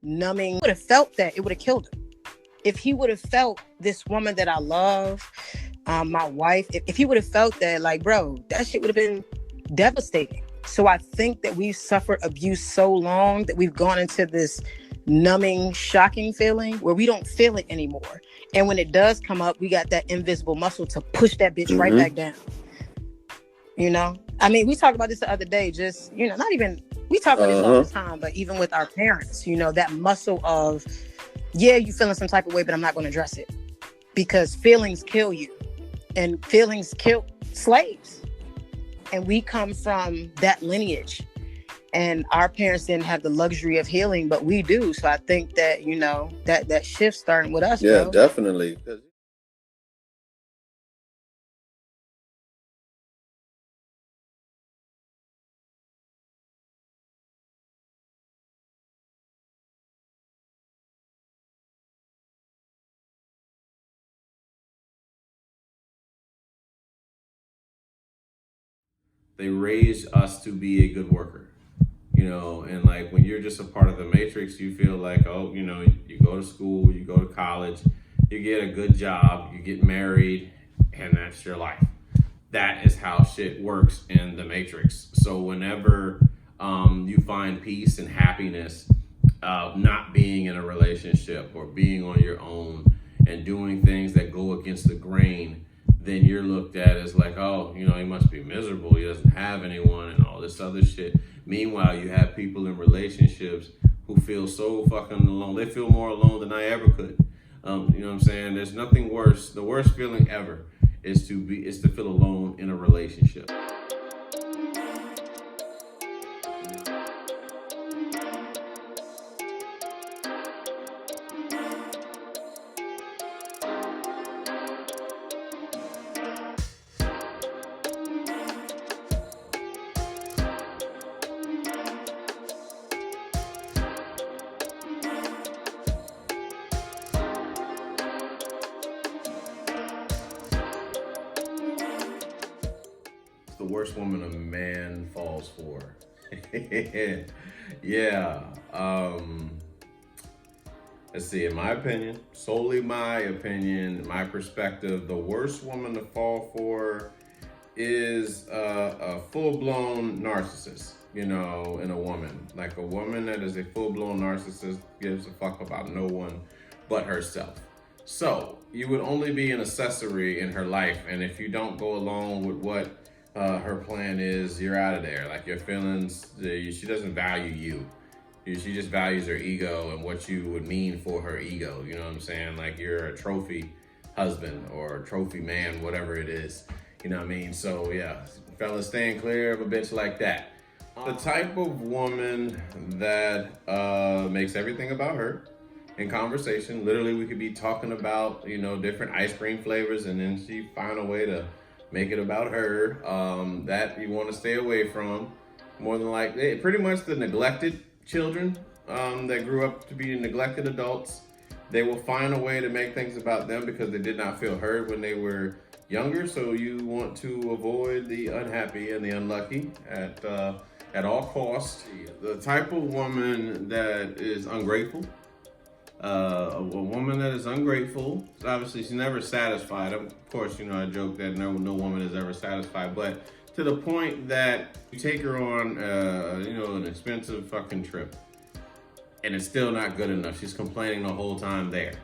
numbing, would have felt that, it would have killed him. If he would have felt this woman that I love, my wife, if he would have felt that, like, bro, that shit would have been devastating. So I think that we've suffered abuse so long that we've gone into this numbing, shocking feeling where we don't feel it anymore. And when it does come up, we got that invisible muscle to push that bitch right back down. You know? I mean, we talked about this the other day, just, you know, not even, we talk about this all the time, but even with our parents, you know, that muscle of, yeah, you feeling some type of way, but I'm not going to address it. Because feelings kill you. And feelings kill slaves. And we come from that lineage. And our parents didn't have the luxury of healing, but we do. So I think that, you know, that shift starting with us, yeah, bro. definitely. They raise us to be a good worker, you know, and like when you're just a part of the matrix, you feel like, oh, you know, you go to school, you go to college, you get a good job, you get married, and that's your life. That is how shit works in the matrix. So whenever you find peace and happiness not being in a relationship or being on your own and doing things that go against the grain, then you're looked at as like, oh, you know, he must be miserable. He doesn't have anyone and all this other shit. Meanwhile, you have people in relationships who feel so fucking alone. They feel more alone than I ever could. You know what I'm saying? There's nothing worse. The worst feeling ever is to feel alone in a relationship. The worst woman a man falls for. Yeah. Let's see, in my opinion, solely my opinion, my perspective, the worst woman to fall for is a full-blown narcissist, you know, in a woman. Like a woman that is a full-blown narcissist gives a fuck about no one but herself. So you would only be an accessory in her life, and if you don't go along with what her plan is, you're out of there. Like your feelings, she doesn't value you. She just values her ego and what you would mean for her ego. You know what I'm saying? Like you're a trophy husband or a trophy man, whatever it is. You know what I mean? So yeah, fellas, staying clear of a bitch like that. The type of woman that makes everything about her in conversation. Literally, we could be talking about, you know, different ice cream flavors, and then she find a way to make it about her. That you want to stay away from. More than likely, pretty much the neglected children that grew up to be neglected adults. They will find a way to make things about them because they did not feel heard when they were younger. So you want to avoid the unhappy and the unlucky at all costs. The type of woman that is ungrateful. A woman that is ungrateful, obviously she's never satisfied. Of course, you know, I joke that no woman is ever satisfied, but to the point that you take her on, you know, an expensive fucking trip, and it's still not good enough. She's complaining the whole time there.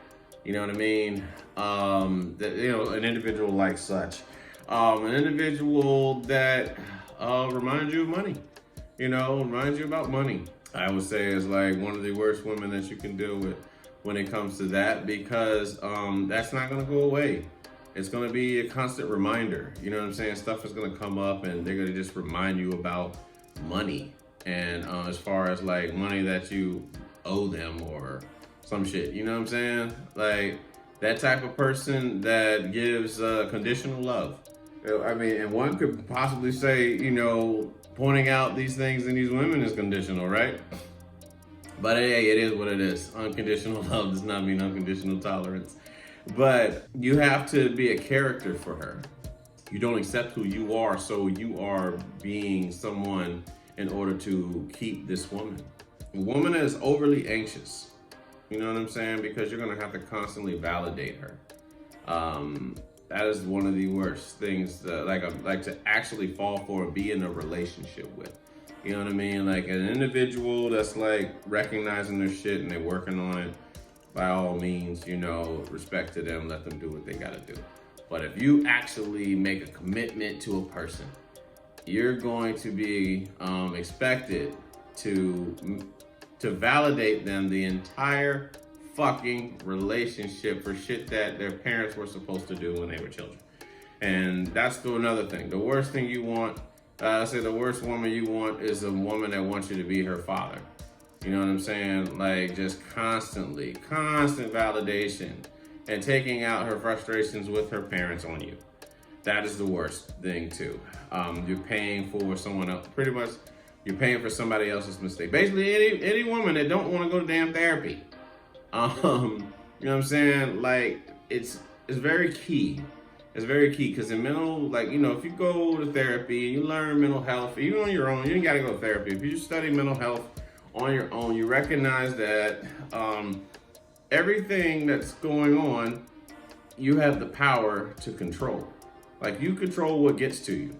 You know what I mean? You know, an individual like such, an individual that reminds you of money. You know, reminds you about money. I would say is like one of the worst women that you can deal with when it comes to that, because that's not gonna go away. It's gonna be a constant reminder. You know what I'm saying? Stuff is gonna come up and they're gonna just remind you about money. And as far as like money that you owe them or some shit, you know what I'm saying? Like that type of person that gives conditional love. I mean, and one could possibly say, you know, pointing out these things in these women is conditional, right? But hey, it is what it is. Unconditional love does not mean unconditional tolerance. But you have to be a character for her. You don't accept who you are, so you are being someone in order to keep this woman. A woman that is overly anxious, You know what I'm saying? Because you're gonna have to constantly validate her. That is one of the worst things that, like to actually fall for or be in a relationship with. You know what I mean? Like an individual that's like recognizing their shit and they're working on it. By all means, you know, respect to them. Let them do what they gotta do. But if you actually make a commitment to a person, you're going to be expected to validate them the entire fucking relationship for shit that their parents were supposed to do when they were children. And that's another thing. The worst thing you want, I say the worst woman you want is a woman that wants you to be her father. You know what I'm saying? Like just constant validation and taking out her frustrations with her parents on you. That is the worst thing too. You're paying for someone else, pretty much you're paying for somebody else's mistake. Basically any woman that don't want to go to damn therapy. You know what I'm saying? Like it's very key. It's very key because in mental, like, you know, if you go to therapy and you learn mental health, even on your own, you ain't got to go to therapy. If you just study mental health on your own, you recognize that everything that's going on, you have the power to control. Like you control what gets to you.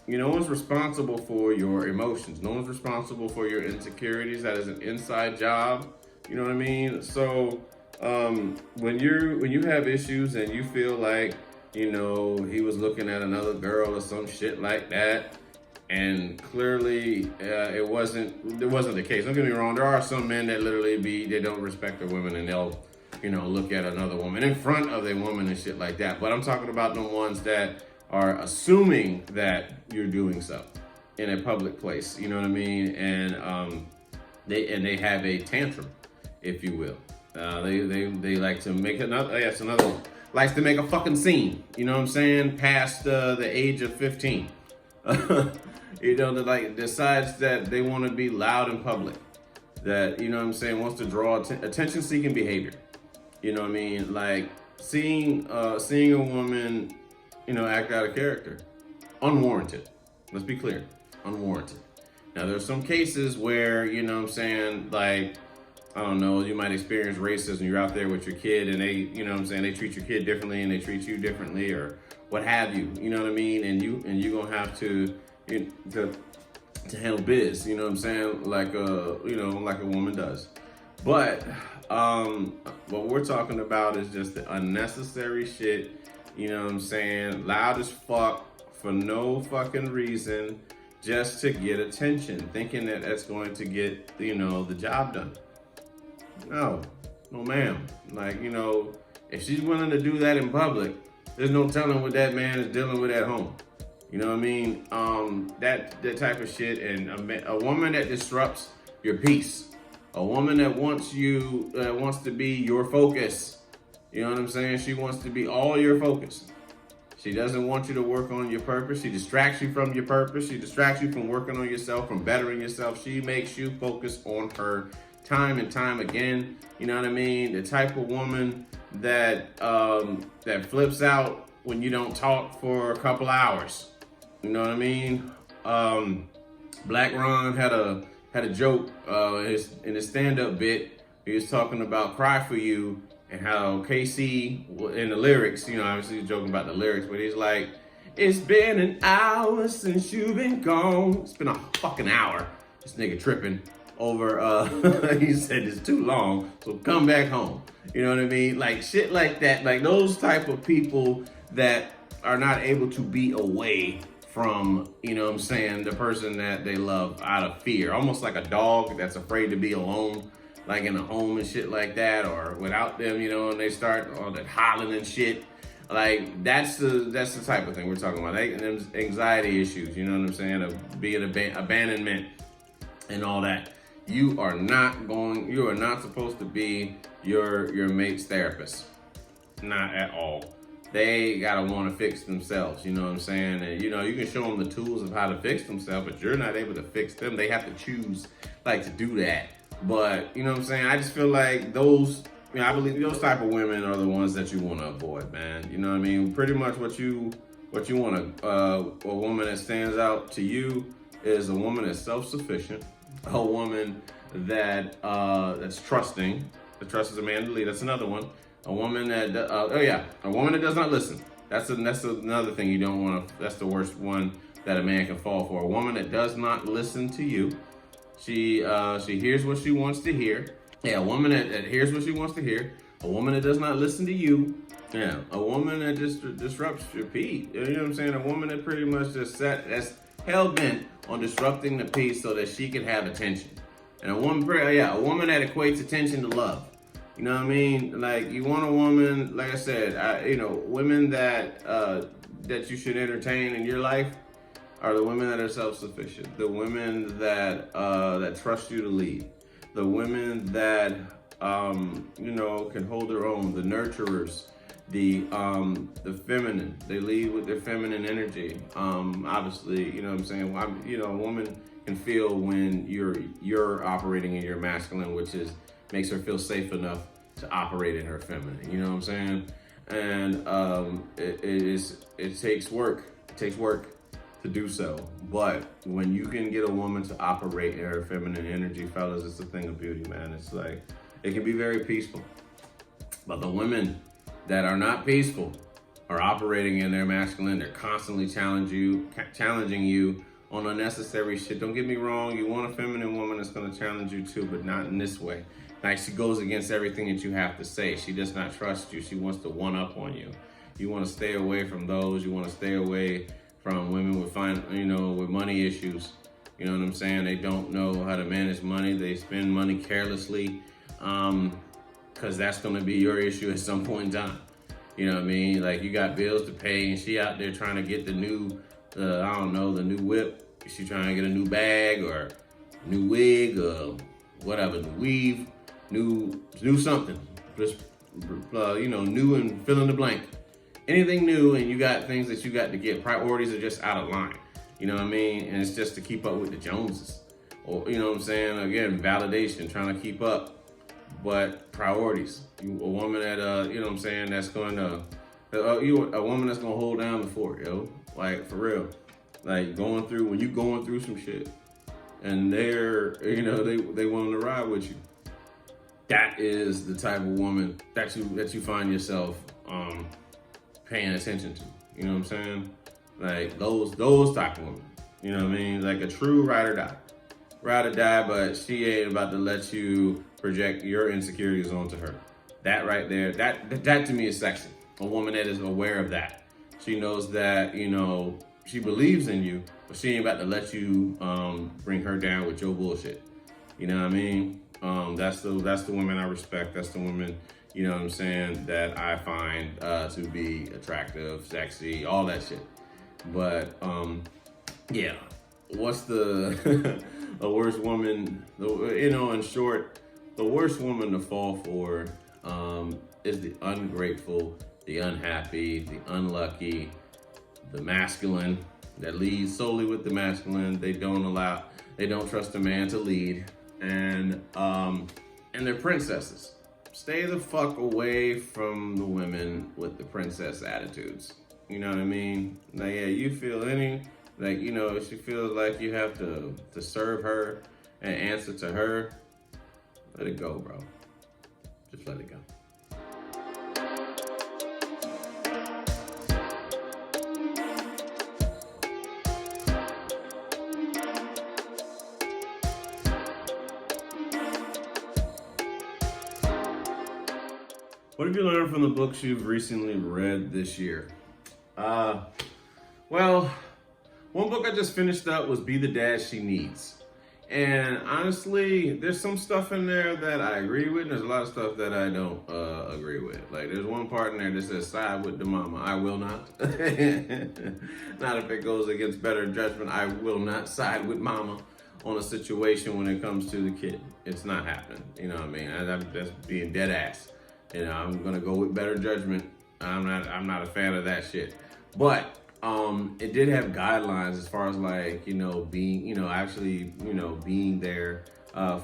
You know, no one's responsible for your emotions. No one's responsible for your insecurities. That is an inside job. You know what I mean? So when you have issues and you feel like, you know, he was looking at another girl or some shit like that, and clearly it wasn't the case. Don't get me wrong. There are some men that literally they don't respect their women and they'll, you know, look at another woman in front of their woman and shit like that. But I'm talking about the ones that are assuming that you're doing so in a public place. You know what I mean? And they have a tantrum, if you will. They like to make another. Yes, another one likes to make a fucking scene. You know what I'm saying? Past the age of 15. You know, that like decides that they want to be loud in public. That, you know what I'm saying, wants to draw attention-seeking behavior. You know what I mean? Like seeing a woman, you know, act out of character, unwarranted. Let's be clear, unwarranted. Now there's some cases where, you know what I'm saying, like, I don't know, you might experience racism. You're out there with your kid and they, you know what I'm saying, they treat your kid differently and they treat you differently or what have you. You know what I mean? And you gonna have to handle biz. You know what I'm saying? Like like a woman does. But what we're talking about is just the unnecessary shit. You know what I'm saying? Loud as fuck for no fucking reason, just to get attention, thinking that that's going to get, you know, the job done. No ma'am. Like, you know, if she's willing to do that in public, there's no telling what that man is dealing with at home. You know what I mean? That type of shit. And a woman that disrupts your peace, a woman that wants to be your focus. You know what I'm saying? She wants to be all your focus. She doesn't want you to work on your purpose. She distracts you from your purpose. She distracts you from working on yourself, from bettering yourself. She makes you focus on her time and time again. You know what I mean? The type of woman that flips out when you don't talk for a couple hours. You know what I mean? Black Ron had a joke in his stand-up bit. He was talking about "Cry for You" and how KC in the lyrics, you know, obviously he's joking about the lyrics, but he's like, "It's been an hour since you've been gone." It's been a fucking hour. This nigga tripping over, he said it's too long, so come back home. You know what I mean? Like shit like that. Like those type of people that are not able to be away from, you know what I'm saying, the person that they love out of fear. Almost like a dog that's afraid to be alone, like in a home and shit like that, or without them, you know, and they start all that hollering and shit. Like that's the type of thing we're talking about. Anxiety issues, you know what I'm saying, of being abandonment and all that. You are not supposed to be your mate's therapist. Not at all. They gotta want to fix themselves, you know what I'm saying? And you know, you can show them the tools of how to fix themselves, but you're not able to fix them. They have to choose like to do that. But you know what I'm saying? I just feel like those, you know, I believe those type of women are the ones that you want to avoid, man. You know what I mean? Pretty much what you want a woman that stands out to you is a woman that's self-sufficient, a woman that that's trusting, that trusts a man to lead. That's another one. A woman that, a woman that does not listen. That's another thing you don't want to, that's the worst one that a man can fall for. A woman that does not listen to you. She hears what she wants to hear. Yeah, a woman that hears what she wants to hear. A woman that does not listen to you. Yeah, a woman that just disrupts your peace. You know what I'm saying? A woman that pretty much that's hell-bent on disrupting the peace so that she can have attention. And a woman that equates attention to love. You know what I mean? Like, you want a woman, like I said, women that that you should entertain in your life are the women that are self-sufficient, the women that that trust you to lead, the women that can hold their own, the nurturers, the feminine. They lead with their feminine energy. Obviously, you know what I'm saying. A woman can feel when you're operating in your masculine, which makes her feel safe enough to operate in her feminine. You know what I'm saying? And it takes work. It takes work to do so. But when you can get a woman to operate in her feminine energy, fellas, it's a thing of beauty, man. It's like, it can be very peaceful. But the women that are not peaceful are operating in their masculine. They're constantly challenging you on unnecessary shit. Don't get me wrong. You want a feminine woman that's going to challenge you too, but not in this way. Like, she goes against everything that you have to say. She does not trust you. She wants to one up on you. You want to stay away from those. You want to stay away from women with with money issues. You know what I'm saying? They don't know how to manage money. They spend money carelessly, because that's going to be your issue at some point in time. You know what I mean? Like, you got bills to pay, and she out there trying to get the new new whip. She trying to get a new bag or new wig or whatever, new weave, new something. Just new and fill in the blank. Anything new, and you got things that you got to get. Priorities are just out of line. You know what I mean? And it's just to keep up with the Joneses. Or, you know what I'm saying? Again, validation, trying to keep up. But priorities. A woman that, that's going to, a woman that's going to hold down the fort, yo. Like, for real. Like, when you going through some shit, and they're, they willing to ride with you. That is the type of woman that you find yourself, paying attention to. You know what I'm saying? Like, those type of women. You know what I mean? Like a true ride or die. Ride or die, but she ain't about to let you project your insecurities onto her. That right there, that to me is sexy. A woman that is aware of that. She knows that, she believes in you, but she ain't about to let you bring her down with your bullshit. You know what I mean? That's the woman I respect. That's the woman, you know what I'm saying, that I find to be attractive, sexy, all that shit. But yeah, what's the the worst woman? In short, the worst woman to fall for is the ungrateful, the unhappy, the unlucky, the masculine that leads solely with the masculine. They don't trust a man to lead, and they're princesses. Stay the fuck away from the women with the princess attitudes. You know what I mean? Like, yeah, you feel she feels like you have to serve her and answer to her. Let it go, bro. Just let it go. What have you learned from the books you've recently read this year? Well, one book I just finished up was Be the Dad She Needs. And honestly, there's some stuff in there that I agree with, and there's a lot of stuff that I don't agree with. Like, there's one part in there that says, side with the mama. I will not. Not if it goes against better judgment. I will not side with mama on a situation when it comes to the kid. It's not happening. You know what I mean? I'm just being dead ass. I'm gonna go with better judgment. I'm not a fan of that shit. But it did have guidelines as far as being there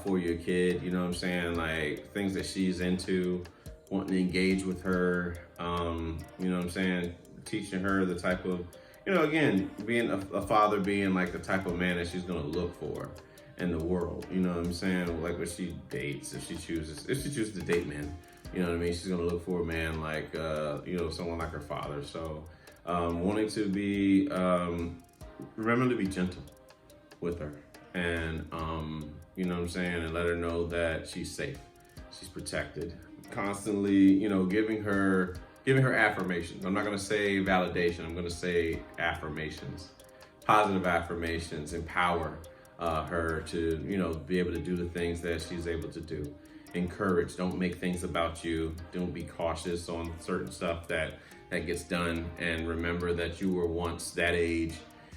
for your kid. You know what I'm saying? Like, things that she's into, wanting to engage with her. You know what I'm saying? Teaching her the type of, again, being a father, being like the type of man that she's gonna look for. in the world. You know what I'm saying? Like when she dates, if she chooses to date men, you know what I mean? She's gonna look for a man like, someone like her father. So wanting to be, remember to be gentle with her, and you know what I'm saying, and let her know that she's safe, she's protected. Constantly, giving her affirmations. I'm not gonna say validation. I'm gonna say affirmations, positive affirmations. Empower her to, be able to do the things that she's able to do. Encourage. Don't make things about you. Don't be cautious on certain stuff that gets done. And remember that you were once that age,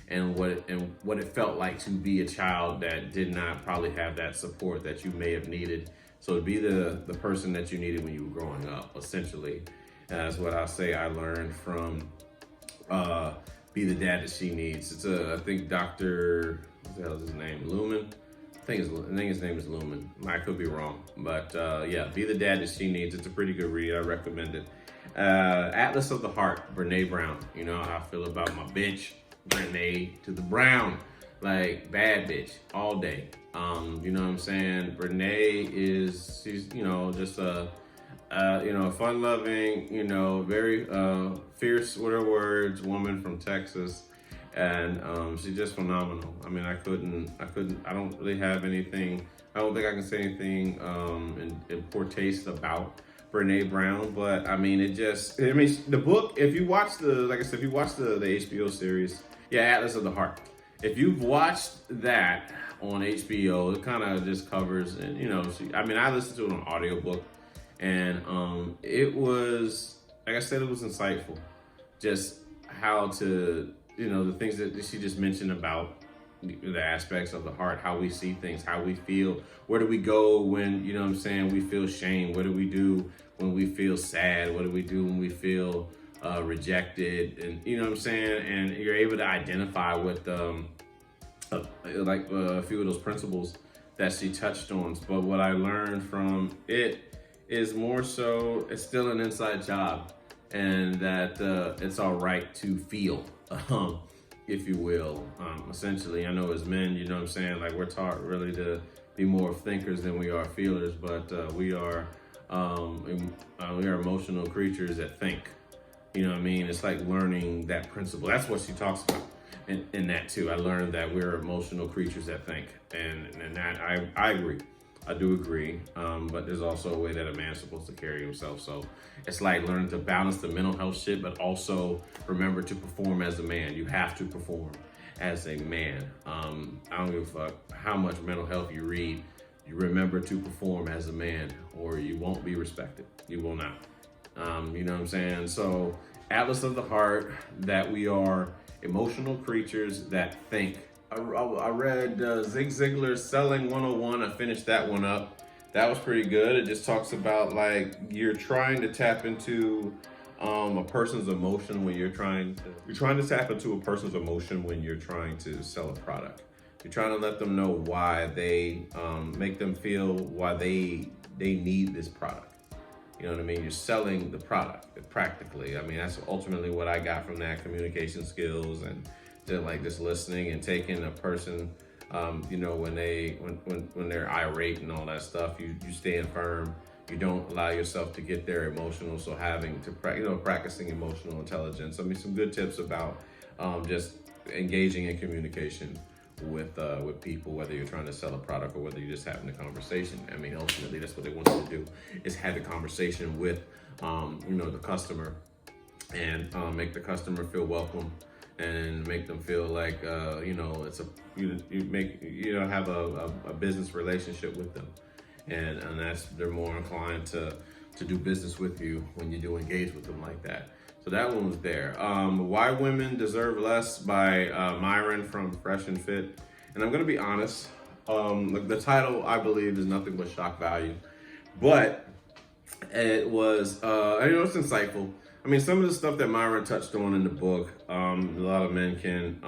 and what it felt like to be a child that did not probably have that support that you may have needed. So to be the person that you needed when you were growing up, essentially. That's what I say I learned from Be the Dad That She Needs. It's I think Dr. What the hell is his name? Lumen? I think his name is Lumen. I could be wrong. But Be the Dad That She Needs. It's a pretty good read. I recommend it. Atlas of the Heart, Brene Brown. You know how I feel about my bitch, Brene to the Brown. Like, bad bitch, all day. You know what I'm saying? Brene she's just a fun-loving, very fierce with her words, woman from Texas, and she's just phenomenal. I mean, I don't really have anything. I don't think I can say anything in poor taste about Brene Brown, but I mean, the book. If you watch the HBO series, Atlas of the Heart. If you've watched that on HBO, it kind of just covers, and I listened to it on audiobook. And it was, like I said, it was insightful. Just how to, the things that she just mentioned about the aspects of the heart, how we see things, how we feel. Where do we go when, we feel shame? What do we do when we feel sad? What do we do when we feel rejected? And, and you're able to identify with a few of those principles that she touched on. But what I learned from it is more so it's still an inside job, and that it's all right to feel, if you will. Essentially, I know as men, like we're taught really to be more thinkers than we are feelers, but we are emotional creatures that think. You know what I mean? It's like learning that principle. That's what she talks about in that too. I learned that we're emotional creatures that think, and that I agree. I do agree, but there's also a way that a man's supposed to carry himself. So it's like learning to balance the mental health shit, but also remember to perform as a man. You have to perform as a man. I don't give a fuck how much mental health you read. You remember to perform as a man, or you won't be respected. You will not. You know what I'm saying? So Atlas of the Heart, that we are emotional creatures that think. I read Zig Ziglar's Selling 101. I finished that one up. That was pretty good. It just talks about like you're trying to tap into a person's emotion when you're trying to tap into a person's emotion when you're trying to sell a product. You're trying to let them know why they make them feel why they need this product. You know what I mean? You're selling the product practically. I mean, that's ultimately what I got from that, communication skills and just listening and taking a person, when they're irate and all that stuff, you stand firm. You don't allow yourself to get there emotional. So practicing emotional intelligence. I mean, some good tips about just engaging in communication with people, whether you're trying to sell a product or whether you're just having a conversation. I mean, ultimately, that's what they want you to do, is have a conversation with, the customer, and make the customer feel welcome, and make them feel like it's have a business relationship with them, and they're more inclined to do business with you when you do engage with them like that. So that one was there. Why Women Deserve Less by Myron from Fresh and Fit. And I'm gonna be honest, the title I believe is nothing but shock value, but it was it's insightful. I mean, some of the stuff that Myron touched on in the book, a lot of men can,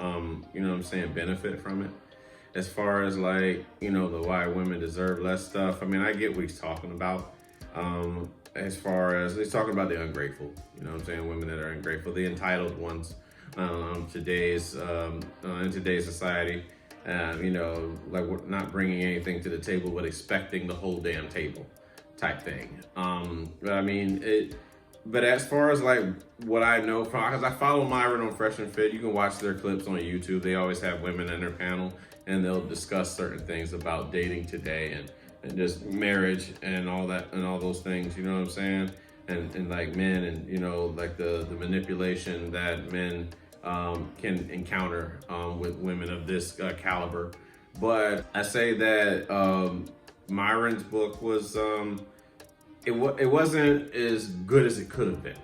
benefit from it. As far as the why women deserve less stuff. I mean, I get what he's talking about. As far as he's talking about the ungrateful, women that are ungrateful, the entitled ones, in today's society. You know, like we're not bringing anything to the table, but expecting the whole damn table type thing. But I mean, but as far as like what I know from, because I follow Myron on Fresh and Fit, you can watch their clips on YouTube. They always have women in their panel, and they'll discuss certain things about dating today and just marriage and all that and all those things. You know what I'm saying? And like men and you know like the manipulation that men can encounter with women of this caliber. But I say that Myron's book was it wasn't as good as it could have been.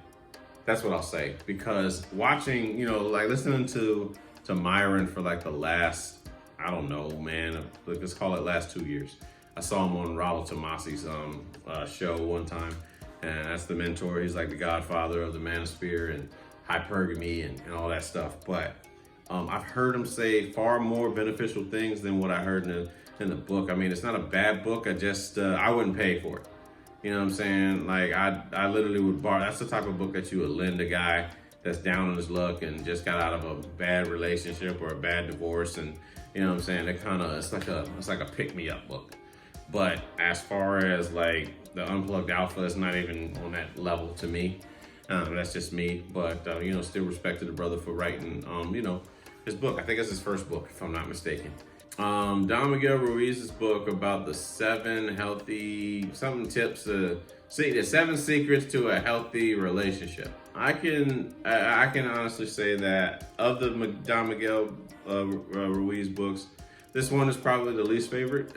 That's what I'll say, because watching, you know, like listening to Myron for like the last, I don't know, man, let's call it last 2 years. I saw him on Rollo Tomasi's show one time, and that's the mentor. He's like the godfather of the manosphere and hypergamy and all that stuff. But I've heard him say far more beneficial things than what I heard in the book. I mean, it's not a bad book. I wouldn't pay for it. You know what I'm saying? Like I literally would borrow. That's the type of book that you would lend a guy that's down on his luck and just got out of a bad relationship or a bad divorce, and you know what I'm saying? It's like a pick me up book. But as far as like the Unplugged Alpha, it's not even on that level to me. That's just me. But you know, still respect to the brother for writing you know, his book. I think it's his first book, if I'm not mistaken. Don Miguel Ruiz's book about the 7 secrets to a healthy relationship. I can honestly say that of the Don Miguel Ruiz books, this one is probably the least favorite,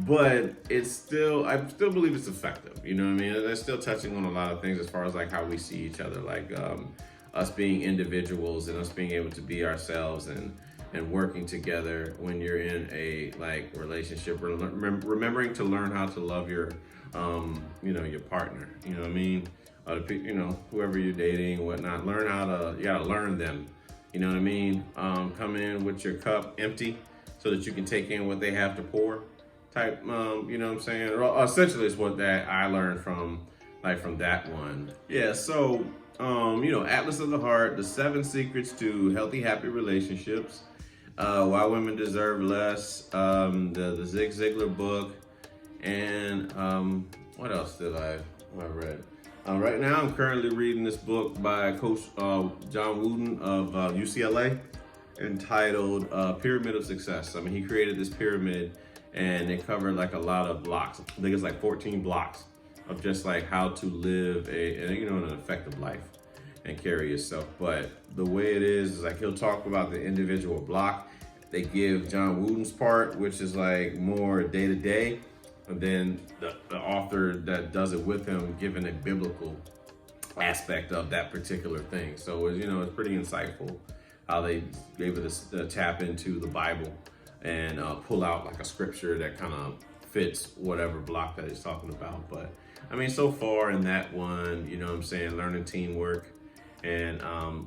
but I still believe it's effective. You know what I mean? They're still touching on a lot of things as far as like how we see each other, like us being individuals and us being able to be ourselves and working together when you're in a like relationship, remembering to learn how to love your you know, your partner, you know what I mean, you know, whoever you're dating and whatnot. You gotta learn them, you know what I mean. Come in with your cup empty so that you can take in what they have to pour type, you know what I'm saying. Or essentially it's what that I learned from that one. Yeah, so you know, Atlas of the Heart, the 7 secrets to healthy, happy relationships, Why Women Deserve Less, the Zig Ziglar book, and what else did I read? Right now, I'm currently reading this book by Coach John Wooden of UCLA, entitled Pyramid of Success. I mean, he created this pyramid, and it covered like a lot of blocks. I think it's like 14 blocks of just like how to live an effective life and carry yourself. But the way it is like he'll talk about the individual block. They give John Wooden's part, which is like more day to day, and then the author that does it with him given a biblical aspect of that particular thing. So it's pretty insightful how they gave it to tap into the Bible and pull out like a scripture that kind of fits whatever block that he's talking about. But I mean, so far in that one, you know what I'm saying, learning teamwork and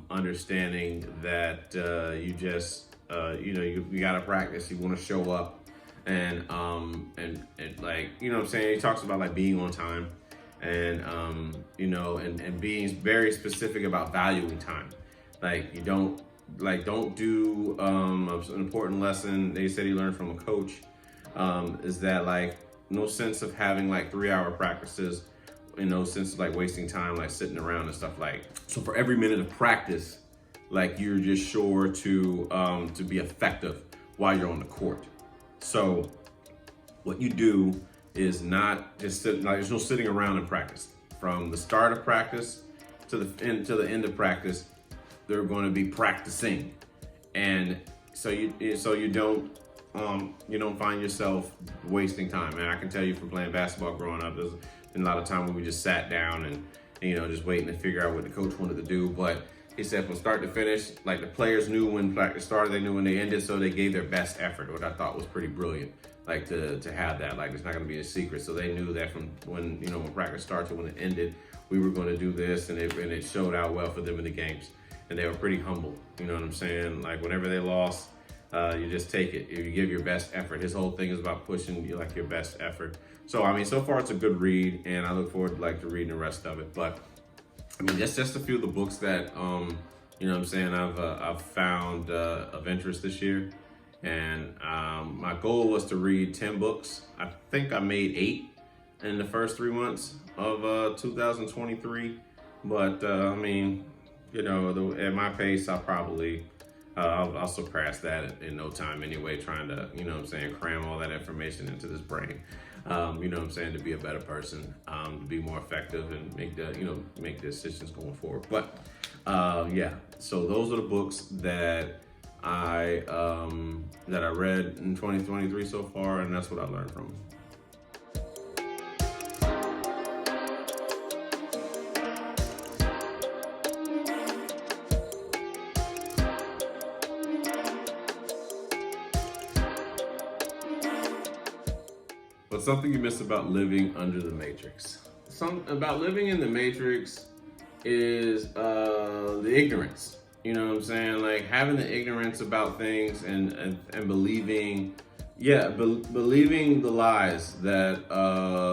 understanding that you just you gotta practice. You want to show up and like, you know what I'm saying, he talks about like being on time and and being very specific about valuing time. Like you don't do an important lesson they said he learned from a coach is that like no sense of having like 3-hour practices, no sense of like wasting time like sitting around and stuff. Like, so for every minute of practice, like you're just sure to be effective while you're on the court. So what you do is not just sit, like there's no sitting around in practice. From the start of practice to the end of practice, they're going to be practicing, and so you don't find yourself wasting time. And I can tell you from playing basketball growing up, there's been a lot of time when we just sat down and just waiting to figure out what the coach wanted to do. But he said from start to finish, like the players knew when practice started, they knew when they ended, so they gave their best effort, which I thought was pretty brilliant. Like to have that, like it's not going to be a secret. So they knew that from when practice started to when it ended, we were going to do this, and it showed out well for them in the games. And they were pretty humble, you know what I'm saying? Like whenever they lost, you just take it. You give your best effort. His whole thing is about pushing your best effort. So I mean, so far it's a good read, and I look forward to reading the rest of it. But I mean, that's just a few of the books that I've found of interest this year, And my goal was to read 10 books. I think I made 8 in the first 3 months of 2023. But I mean, at my pace, I'll surpass that in no time anyway, trying to, cram all that information into this brain. To be a better person, to be more effective and make decisions going forward. But yeah, so those are the books that I read in 2023 so far, and that's what I learned from them. But something you miss about living under the matrix. About living in the matrix is the ignorance. You know what I'm saying? Like having the ignorance about things and believing, believing the lies that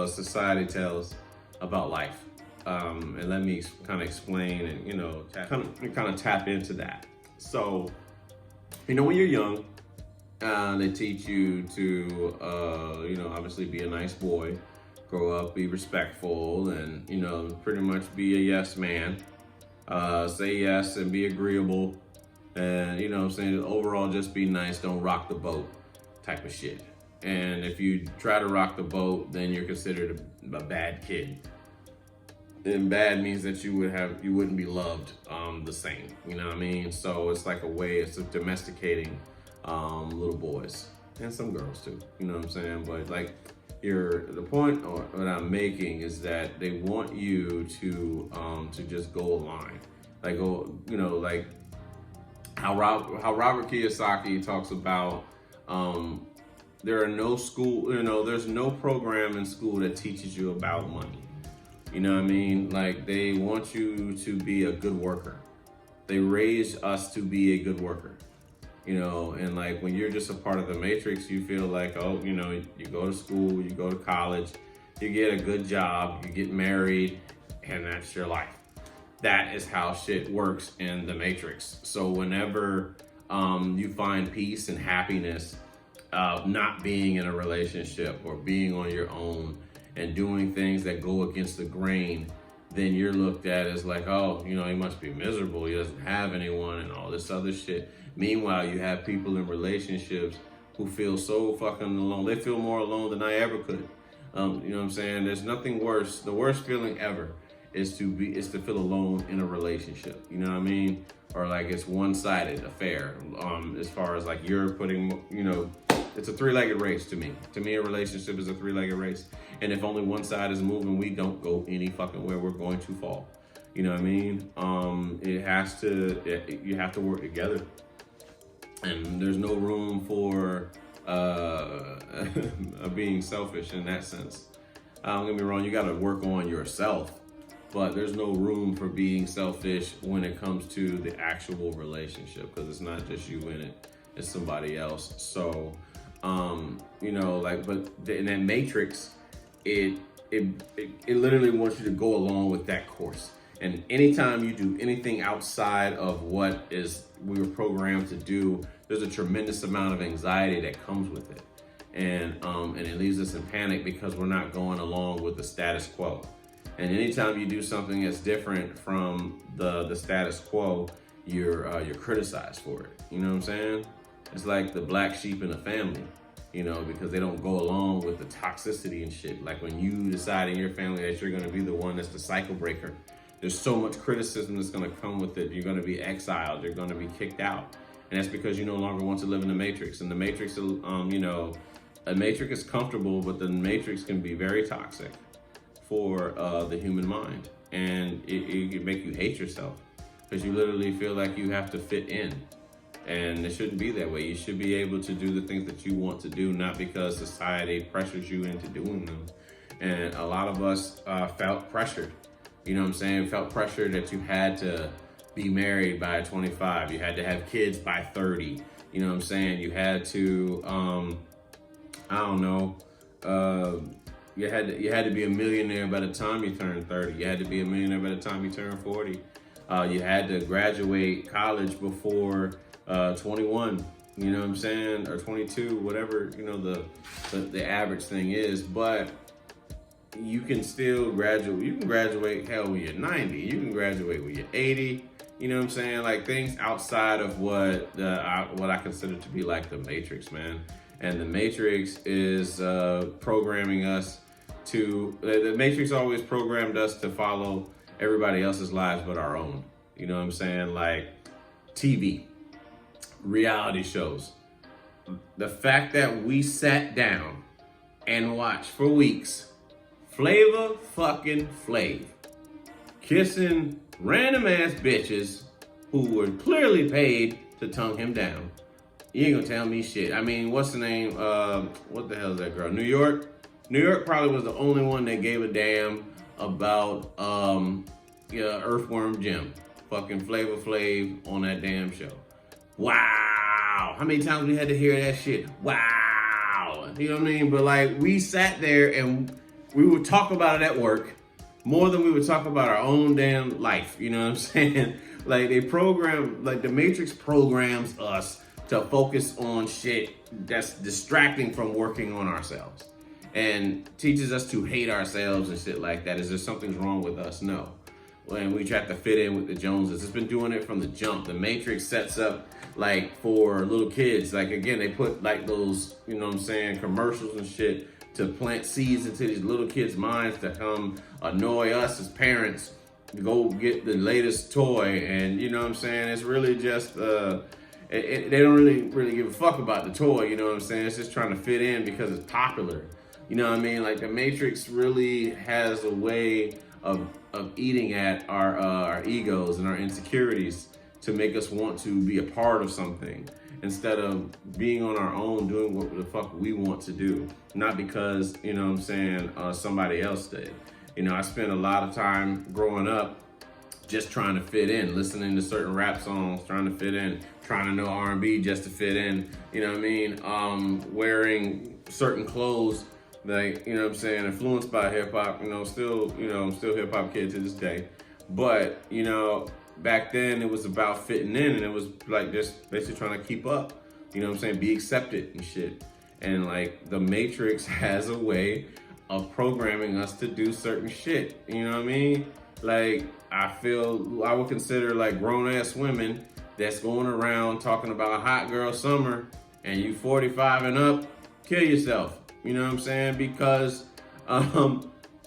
society tells about life. And let me kind of explain and kind of tap into that. So, when you're young, they teach you to, obviously be a nice boy, grow up, be respectful, and, pretty much be a yes man. Say yes and be agreeable. And, overall just be nice, don't rock the boat type of shit. And if you try to rock the boat, then you're considered a bad kid. And bad means that you wouldn't be loved the same. You know what I mean? So it's like it's domesticating little boys and some girls too, you know what I'm saying? But like the point that I'm making is that they want you to just go along, like like how Robert Kiyosaki talks about there are no school, there's no program in school that teaches you about money. You know what I mean? Like they want you to be a good worker. They raise us to be a good worker. And like when you're just a part of the matrix, you feel like, you go to school, you go to college, you get a good job, you get married, and that's your life. That is how shit works in the matrix. So whenever you find peace and happiness not being in a relationship or being on your own and doing things that go against the grain, then you're looked at as like, he must be miserable, he doesn't have anyone and all this other shit. Meanwhile, you have people in relationships who feel so fucking alone. They feel more alone than I ever could. You know what I'm saying? There's nothing worse. The worst feeling ever is to feel alone in a relationship. You know what I mean? Or like it's one-sided affair. As far as like you're putting, it's a three-legged race to me. To me, a relationship is a three-legged race. And if only one side is moving, we don't go any fucking where. We're going to fall. You know what I mean? You have to work together. And there's no room for being selfish in that sense. Don't get me wrong, you gotta work on yourself, but there's no room for being selfish when it comes to the actual relationship, because it's not just you in it, it's somebody else. So, but in that matrix, it literally wants you to go along with that course. And anytime you do anything outside of what we were programmed to do, there's a tremendous amount of anxiety that comes with it. And it leaves us in panic because we're not going along with the status quo. And anytime you do something that's different from the status quo, you're criticized for it. You know what I'm saying? It's like the black sheep in the family, because they don't go along with the toxicity and shit. Like when you decide in your family that you're gonna be the one that's the cycle breaker, there's so much criticism that's gonna come with it. You're gonna be exiled, you're gonna be kicked out. And that's because you no longer want to live in the matrix. And the matrix, a matrix is comfortable, but the matrix can be very toxic for the human mind. And it can make you hate yourself because you literally feel like you have to fit in. And it shouldn't be that way. You should be able to do the things that you want to do, not because society pressures you into doing them. And a lot of us felt pressured. You know what I'm saying? Felt pressure that you had to be married by 25. You had to have kids by 30. You know what I'm saying? You had to, you had to be a millionaire by the time you turned 30. You had to be a millionaire by the time you turned 40. You had to graduate college before 21. You know what I'm saying? Or 22, whatever, you know, the average thing is. But you can still graduate. You can graduate, hell, when you're 90. You can graduate when you're 80. You know what I'm saying? Like things outside of what I consider to be like the Matrix, man. And the Matrix is programming us to. The Matrix always programmed us to follow everybody else's lives but our own. You know what I'm saying? Like TV, reality shows. The fact that we sat down and watched for weeks Flavor fucking Flav kissing random ass bitches who were clearly paid to tongue him down. You ain't gonna tell me shit. I mean, what's the name? What the hell is that girl? New York? New York probably was the only one that gave a damn about Earthworm Jim. Fucking Flavor Flav on that damn show. Wow. How many times we had to hear that shit? Wow. You know what I mean? But like, we sat there and we would talk about it at work more than we would talk about our own damn life. You know what I'm saying? Like the Matrix programs us to focus on shit that's distracting from working on ourselves, and teaches us to hate ourselves and shit like that. Is there something's wrong with us? No. When we try to fit in with the Joneses, it's been doing it from the jump. The Matrix sets up like for little kids. Like again, they put like those, you know what I'm saying, commercials and shit to plant seeds into these little kids' minds to come annoy us as parents to go get the latest toy. And you know what I'm saying? It's really just they don't really give a fuck about the toy. You know what I'm saying? It's just trying to fit in because it's popular. You know what I mean? Like the Matrix really has a way of eating at our egos and our insecurities to make us want to be a part of something instead of being on our own doing what the fuck we want to do. Not because, you know what I'm saying, somebody else did. You know, I spent a lot of time growing up just trying to fit in, listening to certain rap songs, trying to fit in, trying to know R&B just to fit in, you know what I mean? Wearing certain clothes, like, you know what I'm saying, influenced by hip hop, I'm still hip hop kid to this day. But, you know, back then it was about fitting in, and it was like just basically trying to keep up, you know what I'm saying, be accepted and shit. And like the Matrix has a way of programming us to do certain shit, you know what I mean? Like, I would consider like grown ass women that's going around talking about hot girl summer and you 45 and up, kill yourself. You know what I'm saying? Because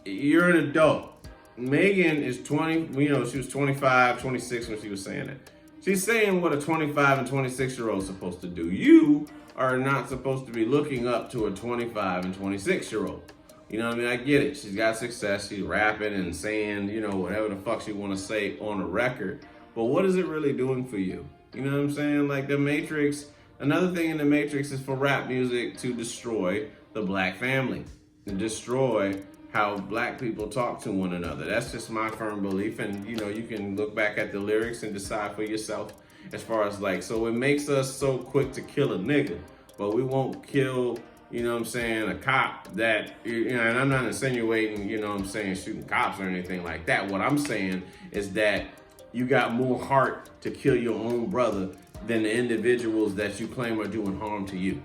you're an adult. Megan is 20, you know, she was 25, 26 when she was saying it. She's saying what a 25 and 26 year old is supposed to do. You are not supposed to be looking up to a 25 and 26 year old. You know what I mean? I get it. She's got success. She's rapping and saying, you know, whatever the fuck she want to say on a record. But what is it really doing for you? You know what I'm saying? Like the Matrix, another thing in the Matrix is for rap music to destroy the black family, to destroy how black people talk to one another. That's just my firm belief. And, you know, you can look back at the lyrics and decide for yourself as far as like, so it makes us so quick to kill a nigga, but we won't kill, you know what I'm saying, a cop that, you know, and I'm not insinuating, you know what I'm saying, shooting cops or anything like that. What I'm saying is that you got more heart to kill your own brother than the individuals that you claim are doing harm to you.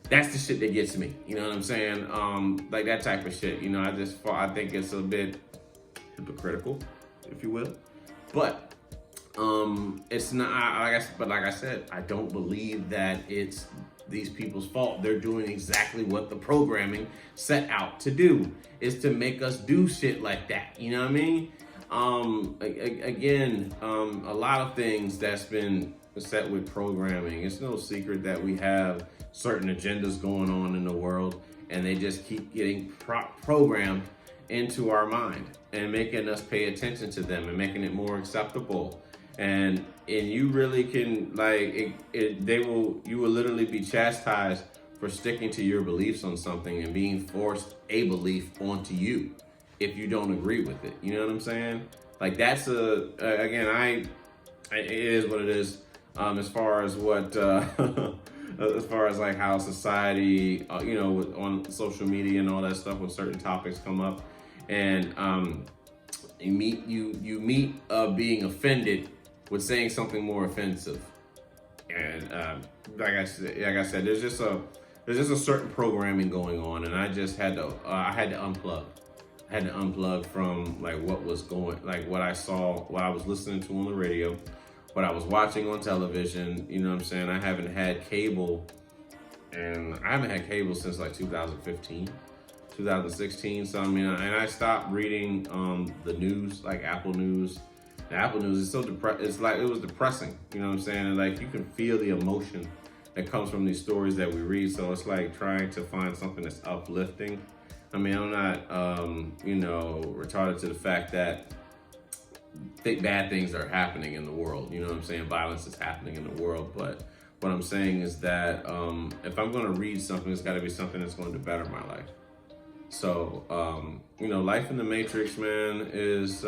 That's the shit that gets me. You know what I'm saying? Like that type of shit. You know, I think it's a bit hypocritical, if you will. But it's not. Like I said, I don't believe that it's these people's fault. They're doing exactly what the programming set out to do, is to make us do shit like that. You know what I mean? Again, a lot of things that's been set with programming. It's no secret that we have certain agendas going on in the world, and they just keep getting programmed into our mind and making us pay attention to them and making it more acceptable. And you really can, like, you will literally be chastised for sticking to your beliefs on something and being forced a belief onto you if you don't agree with it. You know what I'm saying? Like that's it is what it is. As far as what, as far as like how society, you know, on social media and all that stuff, when certain topics come up, and you meet being offended with saying something more offensive, And like I said, there's just a certain programming going on, and I just had to unplug. I had to unplug from like what was going, like what I saw, what I was listening to on the radio, what I was watching on television. You know what I'm saying? I haven't had cable, and I haven't had cable since like 2015, 2016. So I mean, and I stopped reading the news, like Apple News. The Apple News is so it's like it was depressing. You know what I'm saying? And like you can feel the emotion that comes from these stories that we read. So it's like trying to find something that's uplifting. I mean, I'm not, retarded to the fact that bad things are happening in the world. You know what I'm saying? Violence is happening in the world. But what I'm saying is that if I'm going to read something, it's got to be something that's going to better my life. So, life in the Matrix, man, is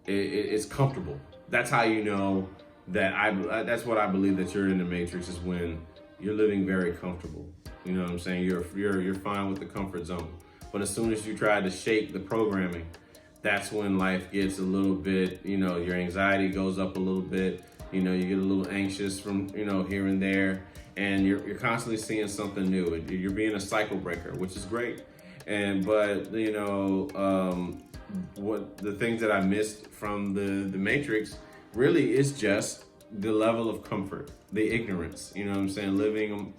it's comfortable. That's how you know that that's what I believe, that you're in the Matrix, is when you're living very comfortable. You know what I'm saying? You're fine with the comfort zone. But as soon as you try to shake the programming, that's when life gets a little bit, your anxiety goes up a little bit. You get a little anxious from, here and there, and you're constantly seeing something new. You're being a cycle breaker, which is great. But what the things that I missed from the Matrix really is just the level of comfort, the ignorance. You know what I'm saying? Living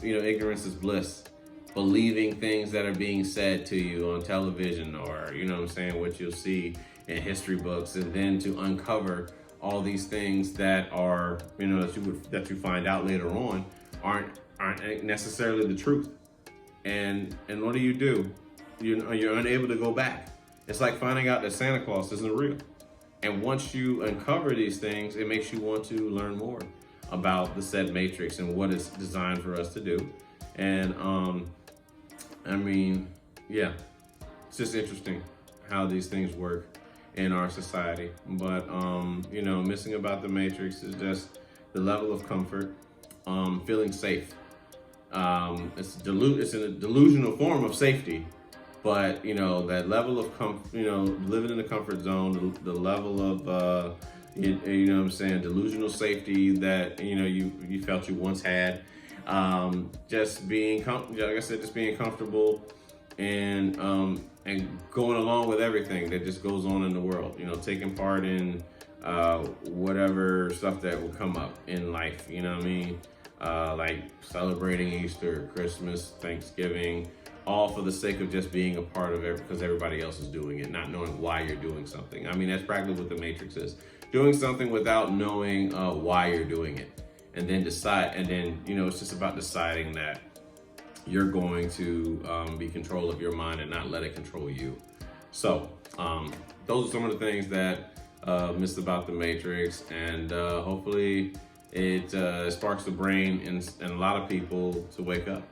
ignorance is bliss. Believing things that are being said to you on television, or what you'll see in history books, and then to uncover all these things that are that you find out later on aren't necessarily the truth. And what do? You're unable to go back. It's like finding out that Santa Claus isn't real. And once you uncover these things, it makes you want to learn more about the said Matrix and what it's designed for us to do. And it's just interesting how these things work in our society. But missing about the Matrix is just the level of comfort, feeling safe. It's a delusional form of safety, but that level of living in the comfort zone, the level of delusional safety that you felt you once had, just being just being comfortable and going along with everything that just goes on in the world, taking part in whatever stuff that will come up in life, like celebrating Easter, Christmas, Thanksgiving, all for the sake of just being a part of it because everybody else is doing it, not knowing why you're doing something. I mean, that's practically what the Matrix is. Doing something without knowing why you're doing it. And then it's just about deciding that you're going to be in control of your mind and not let it control you. So those are some of the things that missed about the Matrix, and hopefully it sparks the brain in a lot of people to wake up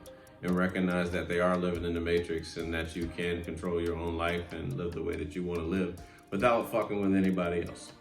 and recognize that they are living in the Matrix, and that you can control your own life and live the way that you want to live without fucking with anybody else.